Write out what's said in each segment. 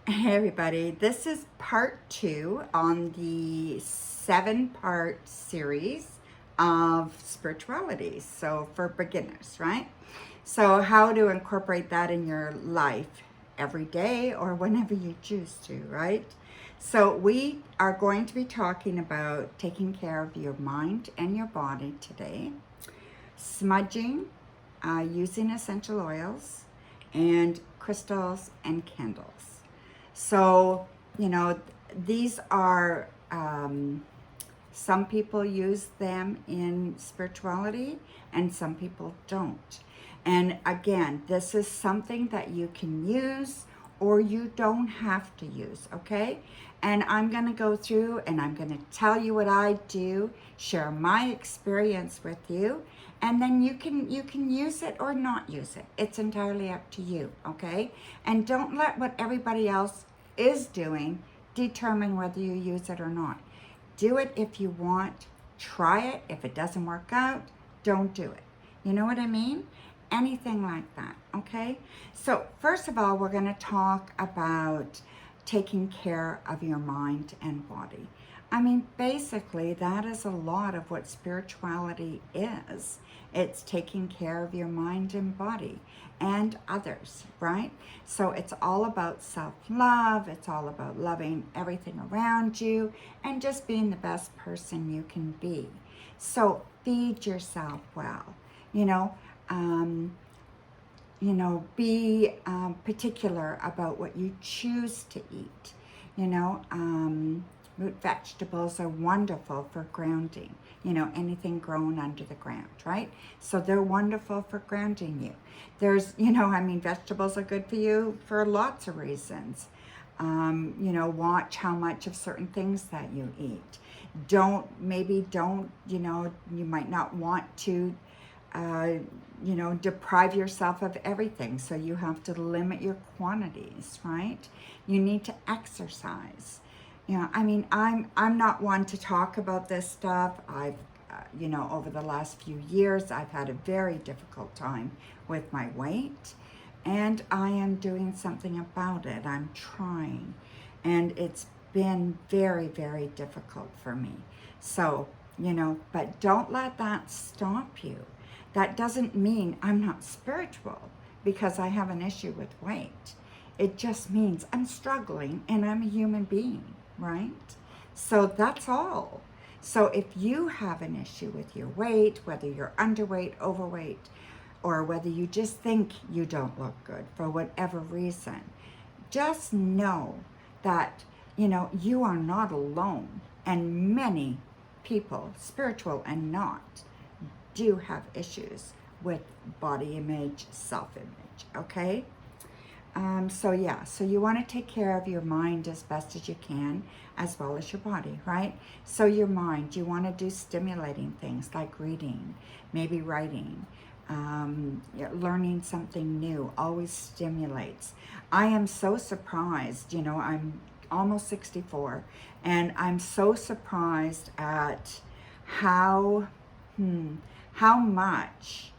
Hey everybody, this is part 2 on the 7-part series of spirituality. So for beginners, right? So how to incorporate that in your life every day or whenever you choose to, right? So we are going to be talking about taking care of your mind and your body today, smudging, using essential oils, and crystals and candles. So, these are, some people use them in spirituality and some people don't. And again, this is something that you can use or you don't have to use, okay? And I'm going to go through and I'm going to tell you what I do, share my experience with you, and then you can use it or not use it. It's entirely up to you, okay? And don't let what everybody else is doing determine whether you use it or not. Do it if you want. Try it. If it doesn't work out, don't do it. You know what I mean? Anything like that, okay? So first of all, we're going to talk about taking care of your mind and body. I mean, basically, that is a lot of what spirituality is. It's taking care of your mind and body and others, right? So it's all about self-love. It's all about loving everything around you and just being the best person you can be. So feed yourself well, you know, um, be particular about what you choose to eat. Root vegetables are wonderful for grounding. Anything grown under the ground, right? So they're wonderful for grounding you. Vegetables are good for you for lots of reasons. Watch how much of certain things that you eat. Don't, you might not want to deprive yourself of everything. So you have to limit your quantities, right? You need to exercise. I'm not one to talk about this stuff. Over the last few years, I've had a very difficult time with my weight, and I am doing something about it. I'm trying, and it's been very, very difficult for me. So, but don't let that stop you. That doesn't mean I'm not spiritual because I have an issue with weight. It just means I'm struggling and I'm a human being, right? So that's all. So if you have an issue with your weight, whether you're underweight, overweight, or whether you just think you don't look good for whatever reason, just know that, you are not alone. And many people, spiritual and not, do have issues with body image, self-image, okay? So you want to take care of your mind as best as you can, as well as your body, right? So your mind, you want to do stimulating things like reading, maybe writing, learning something new, always stimulates. I am so surprised, I'm almost 64, and I'm so surprised at how much,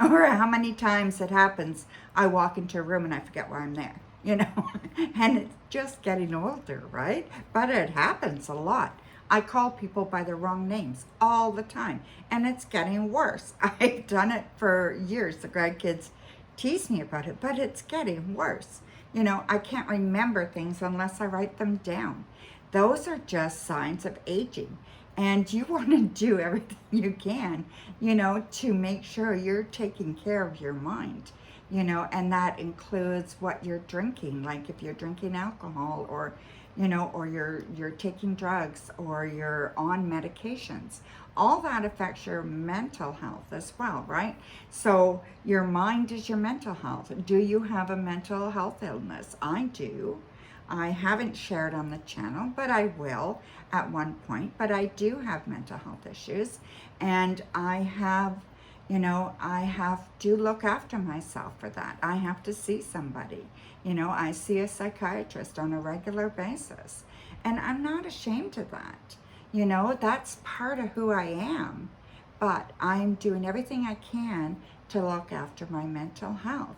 or how many times it happens, I walk into a room and I forget why I'm there, and it's just getting older, right? But it happens a lot. I call people by their wrong names all the time, and it's getting worse. I've done it for years. The grandkids tease me about it, but it's getting worse. I can't remember things unless I write them down. Those are just signs of aging. And you want to do everything you can, to make sure you're taking care of your mind, and that includes what you're drinking. Like if you're drinking alcohol or, or you're taking drugs or you're on medications, all that affects your mental health as well, right? So your mind is your mental health. Do you have a mental health illness? I do. I haven't shared on the channel, but I will at one point. But I do have mental health issues, and I have to look after myself for that. I have to see somebody. I see a psychiatrist on a regular basis, and I'm not ashamed of that. That's part of who I am, but I'm doing everything I can to look after my mental health,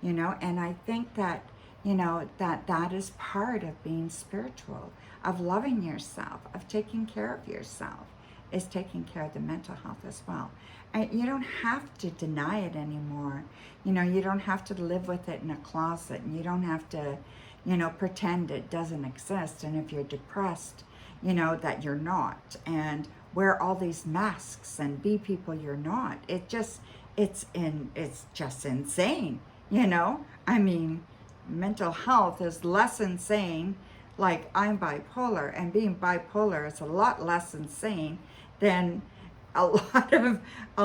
and I think that you know, that is part of being spiritual, of loving yourself, of taking care of yourself, is taking care of the mental health as well. And you don't have to deny it anymore. You know, you don't have to live with it in a closet, and you don't have to, you know, pretend it doesn't exist. And if you're depressed, you know, that you're not, and wear all these masks and be people you're not. It's just insane, you know? I mean, mental health is less insane. Like, I'm bipolar, and being bipolar is a lot less insane than a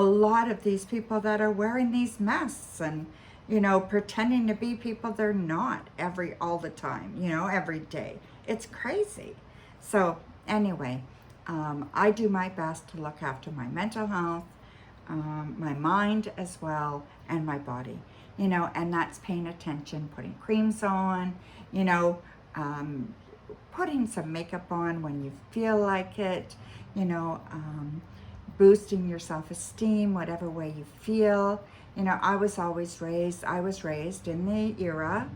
lot of these people that are wearing these masks and, you know, pretending to be people they're not all the time, you know, every day. It's crazy. So anyway, I do my best to look after my mental health, my mind as well, and my body, you know, and that's paying attention, putting creams on, you know, putting some makeup on when you feel like it, you know, boosting your self-esteem, whatever way you feel. You know, I was raised in the era,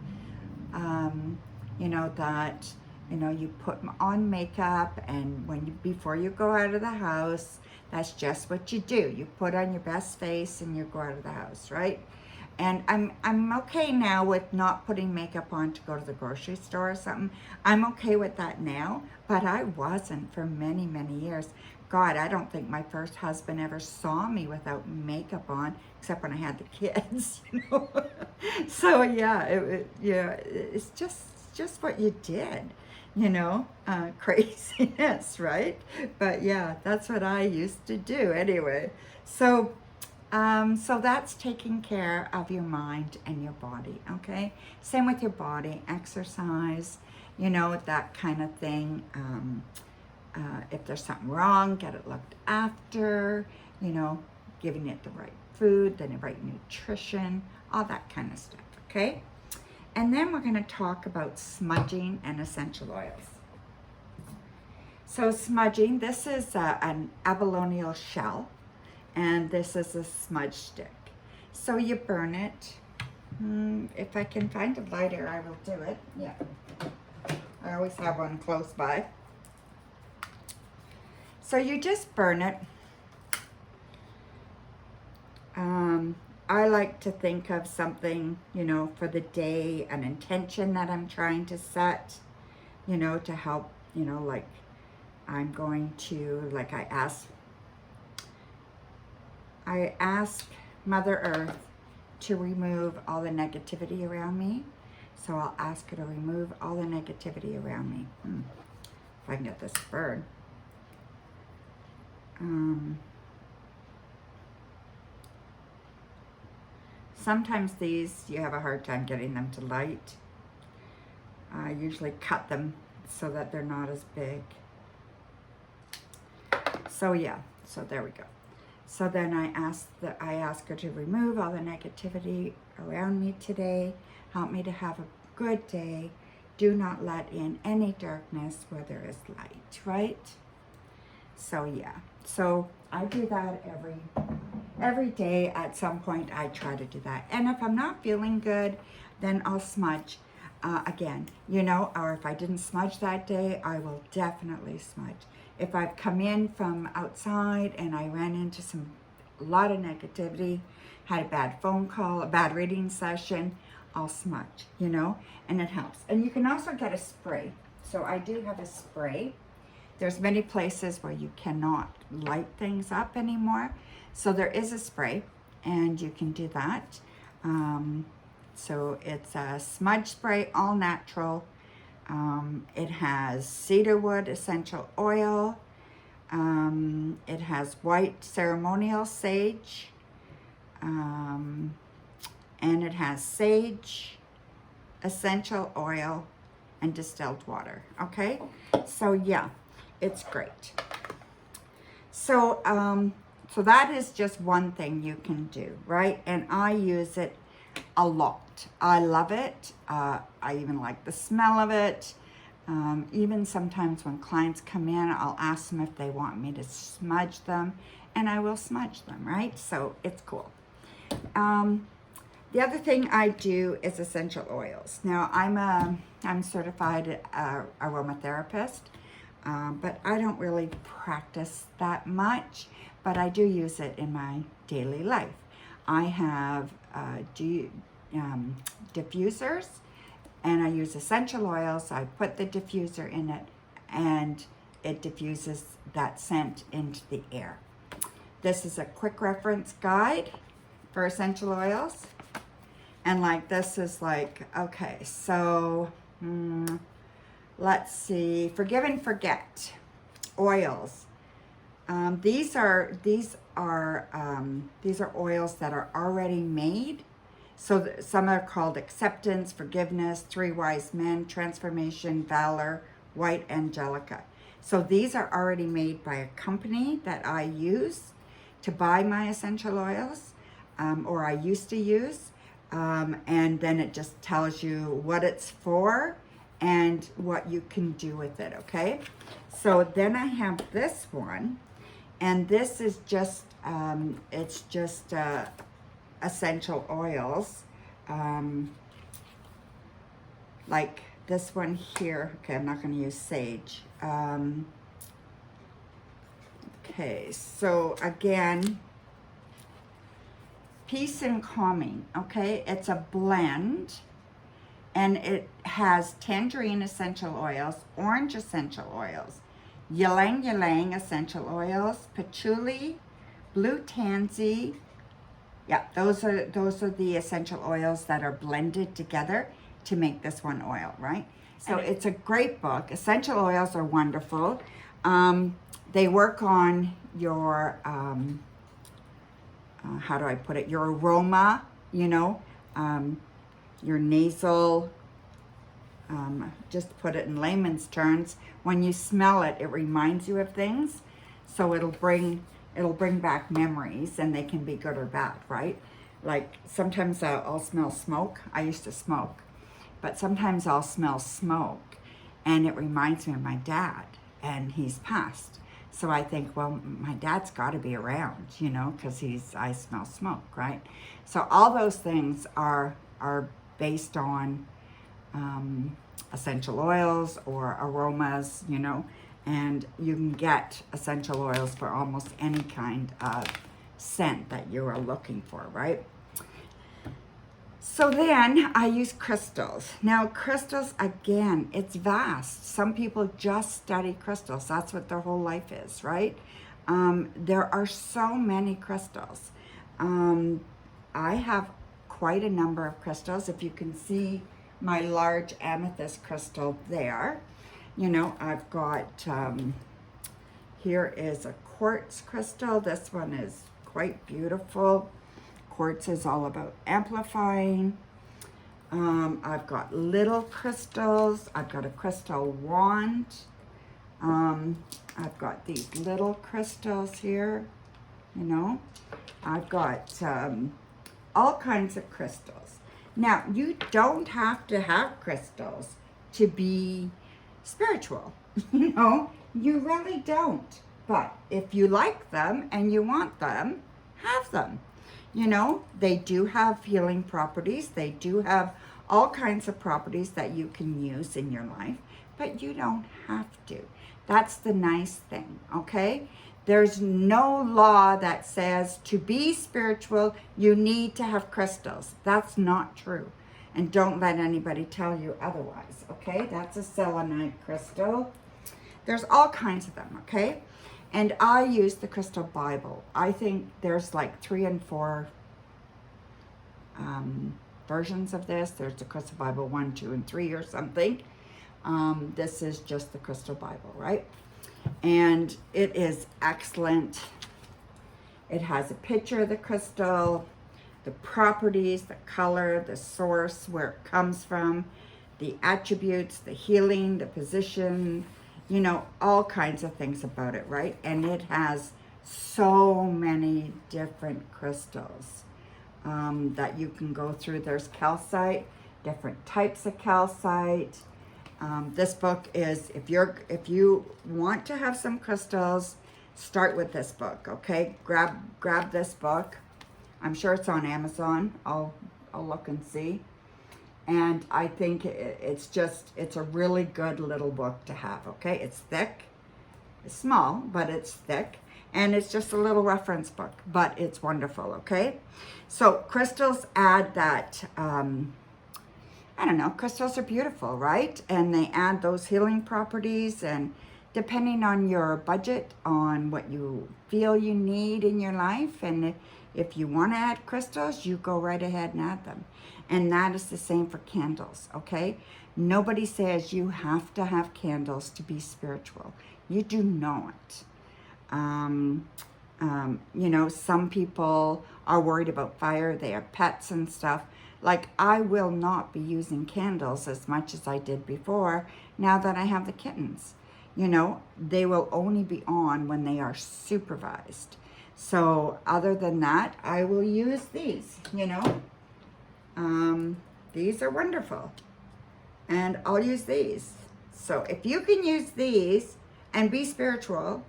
you know, that, you know, you put on makeup, and before you go out of the house, that's just what you do. You put on your best face and you go out of the house, right? And I'm okay now with not putting makeup on to go to the grocery store or something. I'm okay with that now, but I wasn't for many, many years. God, I don't think my first husband ever saw me without makeup on, except when I had the kids, you know. So yeah, it's just what you did, you know, craziness, right? But yeah, that's what I used to do anyway. So, so that's taking care of your mind and your body, okay? Same with your body, exercise, you know, that kind of thing. If there's something wrong, get it looked after, you know, giving it the right food, the right nutrition, all that kind of stuff, okay? And then we're going to talk about smudging and essential oils. So smudging, this is an abalone shell, and this is a smudge stick. So you burn it. If I can find a lighter, I will do it. Yeah, I always have one close by. So you just burn it. I like to think of something, you know, for the day, an intention that I'm trying to set, you know, to help, you know, like I'm going to, like I ask Mother Earth to remove all the negativity around me. So I'll ask her to remove all the negativity around me. If I can get this bird. Sometimes these, you have a hard time getting them to light. I usually cut them so that they're not as big. So yeah, so there we go. So then I ask her to remove all the negativity around me today. Help me to have a good day. Do not let in any darkness where there is light, right? So yeah, so I do that every day. At some point I try to do that. And if I'm not feeling good, then I'll smudge again, you know, or if I didn't smudge that day, I will definitely smudge. If I've come in from outside and I ran into a lot of negativity, had a bad phone call, a bad reading session, I'll smudge, you know, and it helps. And you can also get a spray. So I do have a spray. There's many places where you cannot light things up anymore. So there is a spray, and you can do that. So it's a smudge spray, all natural. It has cedarwood essential oil. It has white ceremonial sage. And it has sage, essential oil, and distilled water. Okay? So yeah. It's great. So, so that is just one thing you can do, right? And I use it a lot. I love it. I even like the smell of it. Even sometimes when clients come in, I'll ask them if they want me to smudge them, and I will smudge them, right? So it's cool. The other thing I do is essential oils. Now I'm certified aromatherapist, but I don't really practice that much, but I do use it in my daily life. I have diffusers, and I use essential oils. I put the diffuser in it, and it diffuses that scent into the air. This is a quick reference guide for essential oils. And like this is like, okay, so let's see, forgive and forget oils. These are oils that are already made. So some are called acceptance, forgiveness, three wise men, transformation, valor, white angelica. So these are already made by a company that I use to buy my essential oils, or I used to use. And then it just tells you what it's for and what you can do with it, okay? So then I have this one, and this is just, it's just essential oils, like this one here. Okay, I'm not going to use sage. Okay, so again, peace and calming, okay? It's a blend, and it has tangerine essential oils, orange essential oils, ylang ylang essential oils, patchouli, blue tansy. Yeah, those are the essential oils that are blended together to make this one oil, right? So it's a great book. Essential oils are wonderful. They work on your how do I put it? Your aroma, you know, your nasal, just to put it in layman's terms, when you smell it, it reminds you of things. So it'll bring back memories, and they can be good or bad, right? Like sometimes I'll smell smoke. I used to smoke, but sometimes I'll smell smoke and it reminds me of my dad, and he's passed. So I think, well, my dad's got to be around, you know, because I smell smoke, right? So all those things are based on essential oils or aromas, you know, and you can get essential oils for almost any kind of scent that you are looking for, right? So then I use crystals. Now crystals, again, it's vast. Some people just study crystals. That's what their whole life is, right? There are so many crystals. I have quite a number of crystals. If you can see my large amethyst crystal there, you know, I've got, here is a quartz crystal. This one is quite beautiful. Quartz is all about amplifying. I've got little crystals. I've got a crystal wand. I've got these little crystals here, you know. I've got all kinds of crystals. Now, you don't have to have crystals to be spiritual, you know. You really don't. But if you like them and you want them, have them. You know, they do have healing properties. They do have all kinds of properties that you can use in your life, but you don't have to. That's the nice thing, okay? There's no law that says to be spiritual, you need to have crystals. That's not true. And don't let anybody tell you otherwise, okay? That's a selenite crystal. There's all kinds of them, okay? And I use the Crystal Bible. I think there's like 3 and 4 versions of this. There's the Crystal Bible 1, 2, and 3 or something. This is just the Crystal Bible, right? And it is excellent. It has a picture of the crystal, the properties, the color, the source, where it comes from, the attributes, the healing, the position, you know, all kinds of things about it, right? And it has so many different crystals that you can go through. There's calcite, different types of calcite. This book is, if you want to have some crystals, start with this book, okay? Grab this book. I'm sure it's on Amazon. I'll I'll look and see. And I think it's a really good little book to have, okay? It's thick, it's small, but it's thick. And it's just a little reference book, but it's wonderful, okay? So crystals add that, I don't know, crystals are beautiful, right? And they add those healing properties, and depending on your budget, on what you feel you need in your life, and if you want to add crystals, you go right ahead and add them. And that is the same for candles, okay? Nobody says you have to have candles to be spiritual. You do not. You know, some people are worried about fire. They have pets and stuff. Like, I will not be using candles as much as I did before now that I have the kittens. You know, they will only be on when they are supervised. So other than that, I will use these, you know. These are wonderful. And I'll use these. So if you can use these and be spiritual,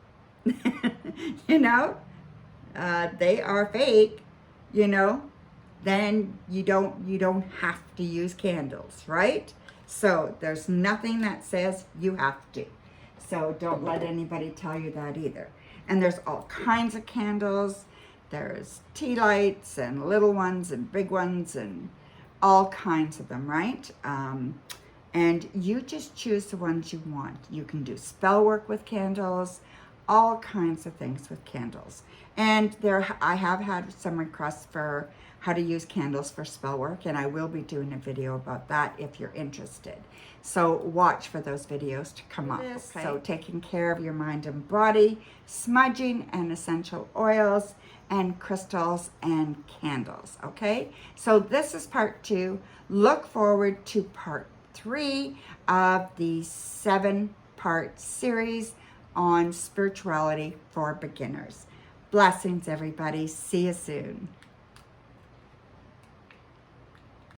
you know, they are fake, you know, then you don't have to use candles, right? So there's nothing that says you have to. So don't let anybody tell you that either. And there's all kinds of candles. There's tea lights and little ones and big ones and all kinds of them, right? And you just choose the ones you want. You can do spell work with candles, all kinds of things with candles. And I have had some requests for how to use candles for spell work, and I will be doing a video about that if you're interested. So watch for those videos to come up. Okay. So taking care of your mind and body, smudging and essential oils and crystals and candles, okay? So this is part 2. Look forward to part 3 of the 7-part series on spirituality for beginners. Blessings, everybody. See you soon.